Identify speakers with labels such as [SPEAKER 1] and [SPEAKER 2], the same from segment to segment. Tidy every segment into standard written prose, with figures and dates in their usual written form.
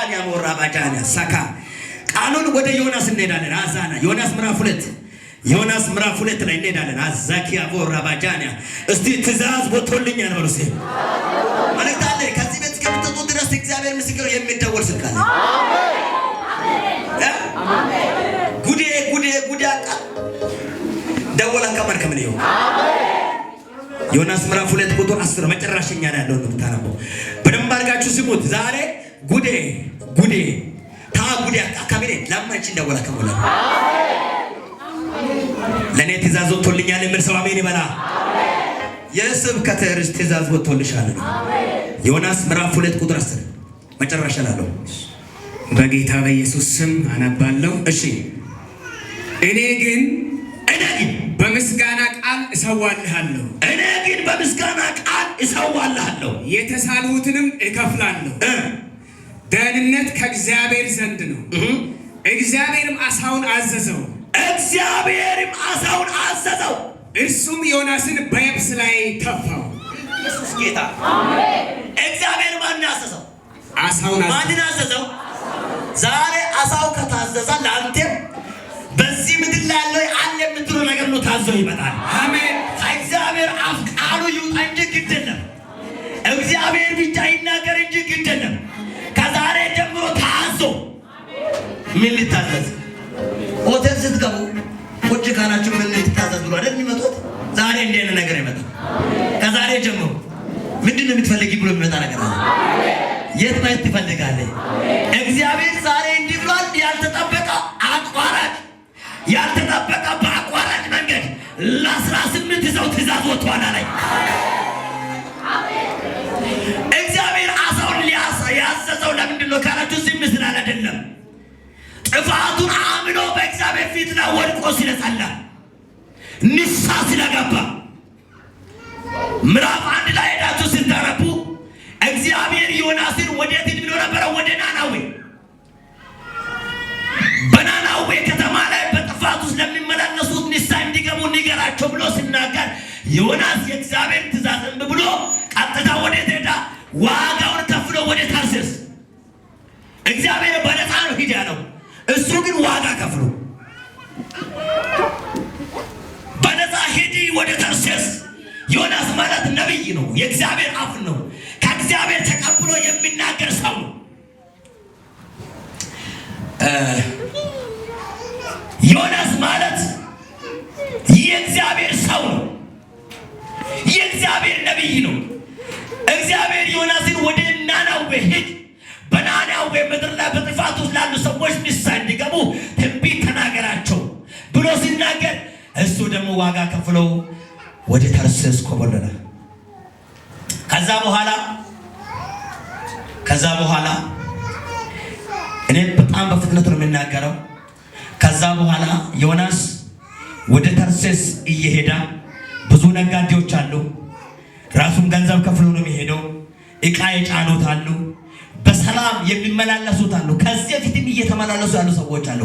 [SPEAKER 1] ሻን ያሞራ ባጃና ሰካ ቃሉን ወደ ዮናስ እንሄዳለን። አዛና ዮናስ ምዕራፍ 2 ዮናስ ምዕራፍ 2 ላይ እንሄዳለን። አዛኪያ ቦራ ባጃና እስቲ ትእዛዝ ወጥቶልኛል ነው እሱ ማለት አለ። ከዚህ ቤት እስከምትወጡ ድረስ እግዚአብሔር ምስክር የሚደወል ስልክ አለ። አሜን ጉዴ አቃ ደወላ ከመር ከምን ይሁን ዮናስ ምዕራፍ 2 ቁጥር 10 መጨረሻኛ ላይ ያለው ነው የምታነበው። በደንብ አድርጋችሁ ስሙት። ዛሬ ጉዴ አካባቢ ለማንቺ እንደወላ ከሞላ ለኔ ትእዛዝ ወጥቶልኛል የሚል ሰው አሜን ይበላ። የስብከተ ርዕስ ትእዛዝ ወጥቶልሻል ነው። ዮናስ ምዕራፍ 2 ቁጥር 10 መጨረሻ ላይ ያለው
[SPEAKER 2] በጌታ በኢየሱስ ስም አነባለሁ።
[SPEAKER 1] እሺ
[SPEAKER 2] እኔ ግን በምስጋና ቃል እሰዋልሃለሁ የተሳሉትንም እከፍላለሁ። ደህንነት ከእግዚአብሔር ዘንድ ነው። እግዚአብሔርም አሳውን አዘዘው እርሱም ዮናስን በየብስ ላይ ተፋው።
[SPEAKER 1] ኢየሱስ ጌታ አሜን። እግዚአብሔር ማን አዘዘው?
[SPEAKER 2] አሳውን
[SPEAKER 1] አዘዘው። ዛሬ አሳው ከታዘዘ ለአንተም በዚህ ምድር ላይ ያለው አለ የምትለው ነገር ነው ታዞ ይመጣል።
[SPEAKER 2] አሜን።
[SPEAKER 1] እግዚአብሔር አፍ ቃሉ ይውጣ እንጂ ግድ የለም። እግዚአብሔር ብቻ ይናገር እንጂ ግድ የለም። ከዛሬ ጀምሮ ታዞ ምን ልታዘዝ? ሆቴል ስትገቡ ቁጭ ካላችሁ ምን ልታዘዝ ብሎ አይደል የሚመጡት? ዛሬ እንደ ነገር ይመጣል። ከዛሬ ጀምሮ ምንድነው የምትፈልጊ ብሎ የሚመጣ ነገር አለ። የት ማየት ትፈልጋለህ? እግዚአብሔር ዛሬ እንዲህ ብሏል። ያልተጠበቀ በአቋራጭ መንገድ ለ18 ሰው ትእዛዝ ወጥቷል አለኝ። እግዚአብሔር አሳውን ያዘዘው ለምንድን ነው ካላችሁ ዝም ስላለ አይደለም። ጥፋቱን አምኖ በእግዚአብሔር ፊት ላይ ወድቆ ስለጸላ ንስሐ ስለገባ ምዕራፍ 1 ላይ ሄዳችሁ ስታነቡ እግዚአብሔር ዮናስን ወዴት ብሎ ነበረ? ወደ በናናዌ ከተማ ላይ በጥፋት ውስጥ ለሚመላለሱት ንስሐ እንዲገቡ ንገራቸው ብሎ ሲናገር ዮናስ የእግዚአብሔር ትእዛዝ እምቢ ብሎ ቀጥታ ወዴት ሄዳ? ዋጋውን ከፍሎ ወደ ታርሴስ። እግዚአብሔር በነፃ ነው ሂድ ያለው፣ እሱ ግን ዋጋ ከፍሎ በነፃ ሂድ ወደ ታርሴስ። ዮናስ ማለት ነብይ ነው፣ የእግዚአብሔር አፍ ነው፣ ከእግዚአብሔር ተቀብሎ የሚናገር ሰው ነው። ዮናስ ማለት የእግዚአብሔር ሰው ነው፣ የእግዚአብሔር ነብይ ነው። እግዚአብሔር ዮናስን ወደ ናናዌ ሂድ፣ በናናዌ ምድር ላይ በጥፋት ውስጥ ላሉ ሰዎች ንስሐ እንዲገቡ ትንቢት ተናገራቸው ብሎ ሲናገር እሱ ደግሞ ዋጋ ከፍሎ ወደ ተርሴስ ኮበለለ። ከዛ በኋላ እኔ በጣም በፍጥነት ነው የምናገረው። ከዛ በኋላ ዮናስ ወደ ተርሴስ እየሄዳ ብዙ ነጋዴዎች አሉ፣ ራሱን ገንዘብ ከፍሎ ነው የሚሄደው። እቃ የጫኑት አሉ፣ በሰላም የሚመላለሱት አሉ፣ ከዚህ በፊትም እየተመላለሱ ያሉ ሰዎች አሉ።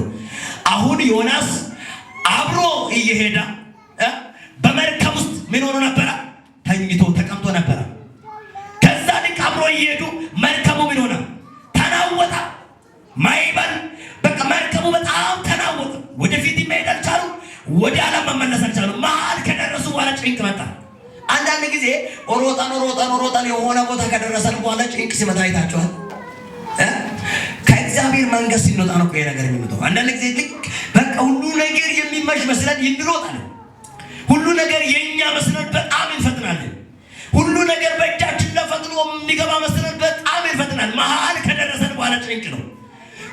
[SPEAKER 1] አሁን ዮናስ አብሮ እየሄዳ በመርከብ ውስጥ ምን ሆኖ ነበረ? ተኝቶ ተቀምጦ ነበረ። ከዛ ልክ አብሮ እየሄዱ መርከቡ ምን ሆነ? ተናወጠ። ማይበል በቃ መርከቡ በጣም ተናወጠ። ወደፊት መሄድ አልቻሉ፣ ወደ ኋላ መመለስ አልቻሉ። መሀል ከደረሱ በኋላ ጭንቅ መጣ። አንዳንድ ጊዜ ሮጠን የሆነ ቦታ ከደረሰን በኋላ ጭንቅ ሲመጣ አይታችኋል። ከእግዚአብሔር መንገድ ሲንወጣ ነው ይሄ ነገር የሚመጣው። አንዳንድ ጊዜ ልክ በቃ ሁሉ ነገር የሚመሽ መስለን እንሮጣለን። ሁሉ ነገር የኛ መስለን በጣም እንፈጥናለን። ሁሉ ነገር በእጃችን ለፈጥኖ የሚገባ መስለን በጣም እንፈጥናለን። መሀል ከደረሰን በኋላ ጭንቅ ነው።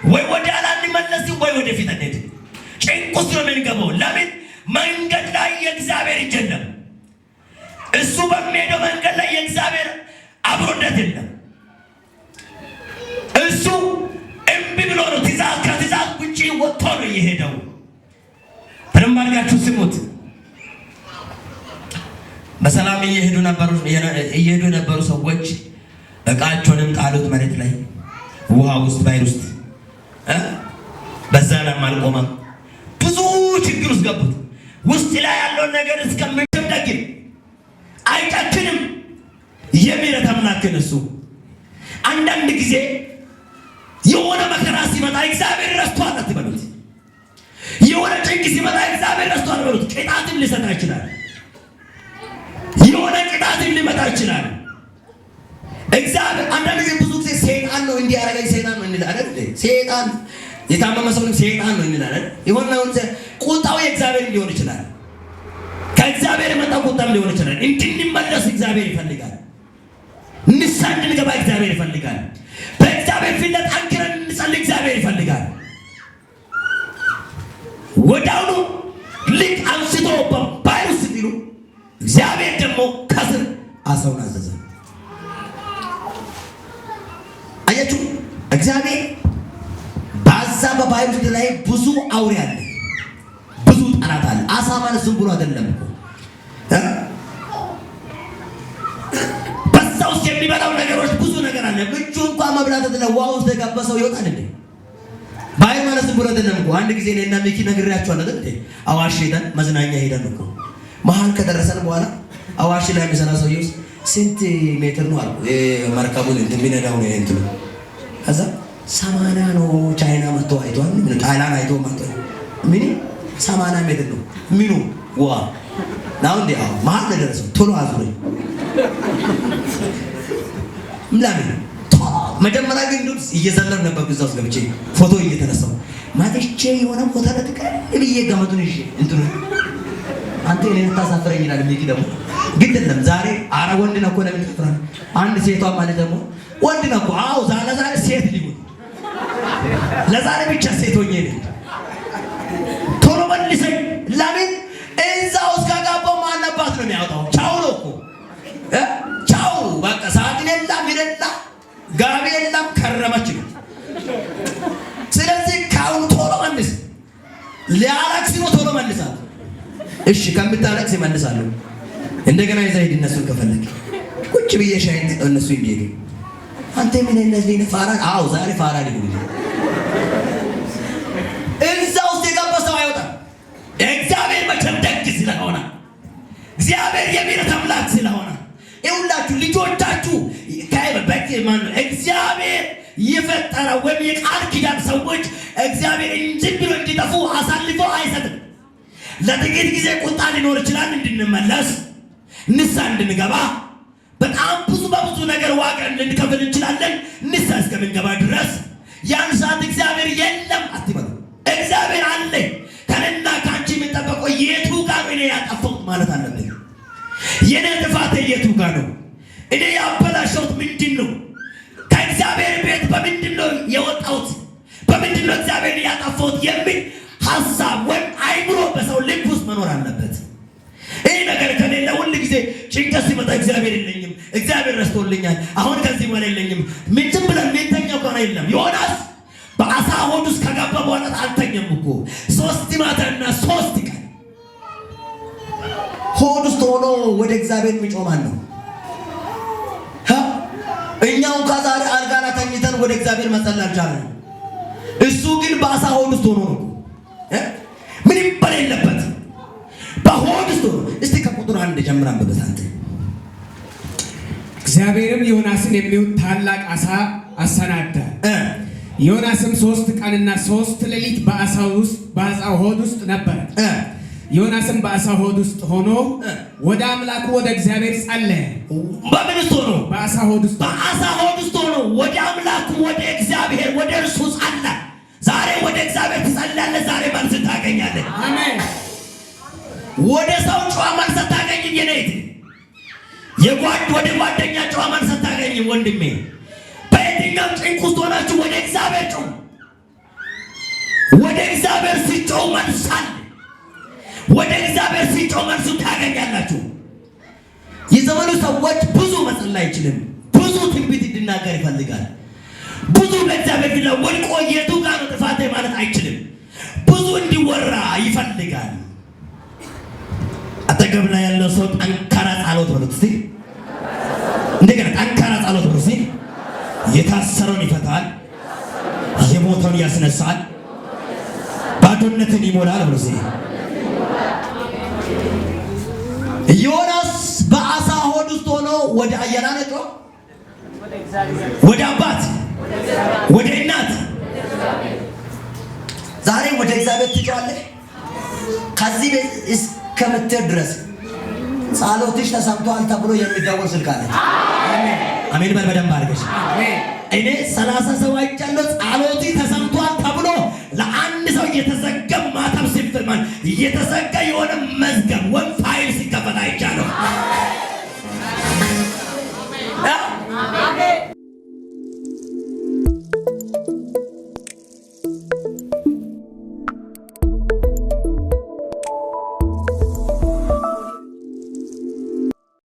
[SPEAKER 1] ወይ ወደ ኋላ እንመለስ ወይ ወደፊት እንሄድ። ጭንቅ ውስጥ ነው የምንገባው። ለምን? መንገድ ላይ የእግዚአብሔር እጅ የለም። እሱ በሚሄደው መንገድ ላይ የእግዚአብሔር አብሮነት የለም። እሱ እምቢ ብሎ ነው ከትእዛዝ ውጪ ወጥቶ ነው የሄደው። በደንብ አድርጋችሁ ስሙት። በሰላም እየሄዱ የነበሩ ሰዎች እቃቸውንም ጣሉት መሬት ላይ፣ ውሃ ውስጥ፣ ባሕር ውስጥ። በዛ ላይ አልቆመም። ብዙ ችግር ውስጥ ገቡት። ውስጥ ላይ ያለውን ነገር እስከምትደግም አይጨክንም። የምህረት አምላክ እሱ አንዳንድ ጊዜ ሲመጣ እግዚአብሔር ረስቷል አትበሉት። የሆነ ጭንቅ ሲመጣ እግዚአብሔር ረስቷል በሉት። ቅጣትም ሊሰጣ ይችላል። የሆነ ቅጣትም ሊመጣ ይችላል። እግዚአብሔር አንዳንድ ጊዜ ብዙ ጊዜ ሰይጣን ነው እንዲያረጋኝ ሰይጣን ነው እንላለን። ሰይጣን የታመመ ሰውንም ሰይጣን ነው እንላለን። የሆነ ቁጣው የእግዚአብሔር ሊሆን ይችላል። ከእግዚአብሔር የመጣ ቁጣም ሊሆን ይችላል። እንድንመለስ እግዚአብሔር ይፈልጋል። ንስሐ እንድንገባ እግዚአብሔር ይፈልጋል። በእግዚአብሔር ፊት ጠንክረን እንጸልይ እግዚአብሔር ይፈልጋል። ወዲያውኑ ልክ አንስቶ በባሕር ውስጥ ሲጥሉ እግዚአብሔር ደግሞ ከስር አሳውን አዘዘ። አያችሁ እግዚአብሔር በዛ በባሕር ውስጥ ላይ ብዙ አውሬ አለ፣ ብዙ ጠላት አለ። አሳ ማለት ዝም ብሎ አይደለም እኮ በዛ ውስጥ የሚበላው ነገሮች ብዙ ነገር አለ። ምቹ እንኳን መብላት አይደለም። ውሃ ውስጥ የገባሰው ይወጣል እንዴ? ባሕር ማለት ዝም ብሎ አይደለም እኮ። አንድ ጊዜ እኔና ሚኪ ነግሬያቸዋለሁ አይደል እንዴ? አዋሽ ሄደን መዝናኛ ሄደን እኮ መሀል ከደረሰን በኋላ አዋሽ ላይ የሚሰራ ሰውዬው ስንት ሜትር ነው አልኩ። መርከቡን እንደሚነዳው ነው እንትሉ ከዛ 80 ነው። ቻይና መጥቶ አይቷል። ምን ጣሊያን አይቶ መጥቶ ምን 80 ሜትር ነው ምኑ ዋ ናው እንዴ? አዎ መሀል ላይ ደረሰው። ቶሎ አዙረኝ ምናምን መጀመሪያ ግን ዱስ እየዘለሉ ነበር። ግዛው ገብቼ ፎቶ እየተነሳው ማጥቼ የሆነ ቦታ ለጥቀል ብዬ ገመቱን እሺ እንትኑ አንተ እኔን ታሳፍረኝ ይላል። ሚኪ ደግሞ ግድ የለም ዛሬ አረ ወንድ ነው እኮ ለምን ተፈራ አንድ ሴቷ ማለት ደግሞ ወንድ ነው እኮ አዎ ዛሬ ሴት ሊሆን ለዛሬ ብቻ ሴት ሆኜ ነኝ። ቶሎ መልሰኝ። ለምን እዛው እስከገባው ማነባት ነው የሚያወጣው? ቻው ነው እኮ ቻው በቃ ሳጥን የለም ይለላ ጋቢ የለም ከረመች ነው። ስለዚህ ካሁን ቶሎ መልስ። ሊያለቅስ ነው ቶሎ መልሳት። እሺ ከምታለቅስ ይመልሳሉ። እንደገና ይዘህ ሂድ። እነሱን ከፈለክ ቁጭ ብዬ ሻይ እነሱ ይሄዱ። አንተ ምን እነዚህ ፋራ? አዎ ዛሬ ፋራ ሊሆን እዛው የገባሰው አይወጣም። እግዚአብሔር መቼም ደግ ስለሆነ እግዚአብሔር የምህረት አምላክ ስለሆነ ይሁላችሁ ልጆቻችሁ እግዚአብሔር የፈጠረ ወይም የቃል ኪዳን ሰዎች እግዚአብሔር እንጂ ብሎ እንዲጠፉ አሳልፎ አይሰጥም። ለጥቂት ጊዜ ቁጣ ሊኖር ይችላል። እንድንመለስ ንስሐ እንድንገባ በጣም በብዙ ነገር ዋጋ ልንከፍል እንችላለን። ንስሐ እስከምንገባ ድረስ ያን ሰዓት እግዚአብሔር የለም አትበሉ። እግዚአብሔር አለ። ከእኔና ከአንቺ የሚጠበቀው የቱ ጋር ነው? እኔ ያጠፋሁት ማለት አለብኝ። የኔ ጥፋት የቱ ጋር ነው? እኔ ያበላሸሁት ምንድን ነው? ከእግዚአብሔር ቤት በምንድን ነው የወጣሁት? በምንድን ነው እግዚአብሔር ያጠፋሁት የሚል ሀሳብ ወይም አይምሮ በሰው ልብ ውስጥ መኖር አለበት። ይህ ነገር ከሌለ ሁል ጊዜ ጭንቀት ሲመጣ እግዚአብሔር የለኝም፣ እግዚአብሔር ረስቶልኛል፣ አሁን ከዚህ በኋላ የለኝም ምንም ብለን ምንተኛው ከሆነ የለም። ዮናስ በአሳ ሆድ ውስጥ ከገባ በኋላ አልተኛም እኮ 3 ማታና 3 ቀን ሆድ ውስጥ ሆኖ ወደ እግዚአብሔር የሚጮማን ነው። እኛው ከዛሬ አልጋ ላይ ተኝተን ወደ እግዚአብሔር መጸለይ አልቻልንም። እሱ ግን በአሳ ሆድ ውስጥ ሆኖ ነው ምንም በሌለበት በሆድ ውስጥ ሆኖ። እስቲ ከቁጥር 1 ጀምረን በበዛንተ
[SPEAKER 2] እግዚአብሔርም ዮናስን የሚውጥ ታላቅ አሳ አሰናዳ። ዮናስም 3 ቀንና 3 ሌሊት በአሳው ሆድ ውስጥ ነበር። ዮናስም በአሳው ሆድ ውስጥ ሆኖ ወደ አምላኩ ወደ እግዚአብሔር ጸለየ።
[SPEAKER 1] በምን ውስጥ ሆኖ?
[SPEAKER 2] በአሳ ሆድ ውስጥ።
[SPEAKER 1] በአሳ ሆድ ውስጥ ሆኖ ወደ አምላኩ ወደ እግዚአብሔር ወደ እርሱ ጸለየ። ዛሬ ወደ እግዚአብሔር ትጸልያለህ፣ ዛሬ መልስ ታገኛለህ።
[SPEAKER 2] አሜን።
[SPEAKER 1] ወደ ሰው ጨዋ መልስ ታገኝም። የኔት ወደ ጓደኛ ጨዋ መልስ ታገኝም። ወንድሜ በየትኛውም ጭንቅ ውስጥ ሆናችሁ ወደ እግዚአብሔር ጩሁ። ወደ እግዚአብሔር ሲጮህ መልስ አለ። ወደ እግዚአብሔር ሲጮህ መልሱ ታገኛላችሁ። የዘመኑ ሰዎች ብዙ መጸለይ አይችልም። ብዙ ትንቢት እንድናገር ይፈልጋል። ብዙ በእግዚአብሔር ፊት ወድቆ የቱ ጋር ነው ጥፋቴ ማለት አይችልም። ብዙ እንዲወራ ይፈልጋል። አጠገብ ላይ ያለው ሰው ጠንካራ ጸሎት በሉት እስቲ። እንደገና ጠንካራ ጸሎት በሉት እስቲ። የታሰረውን ይፈታል፣ የሞተውን ያስነሳል፣ ባዶነትን ይሞላል በሉት እስቲ። ዮናስ በአሳ ሆድ ውስጥ ሆኖ ወደ አየላ ነጮ፣ ወደ አባት፣ ወደ እናት፣ ዛሬ ወደ እግዚአብሔር ትጮኻለህ። ከዚህ ቤት እስከምትሄድ ድረስ ጸሎትሽ ተሰምቷል ተብሎ የሚደወል ስልክ አለ። አሜን በል በደንብ አድርገሽ። እኔ 30 ሰው አይቻለሁ። ጸሎት ተሰምቷል ተብሎ ለአንድ ሰው እየተዘጋ ማተብ ሲፈታን እየተዘጋ የሆነ መዝገብ ወይም ፋይል ሲከፈት አይቻለሁ።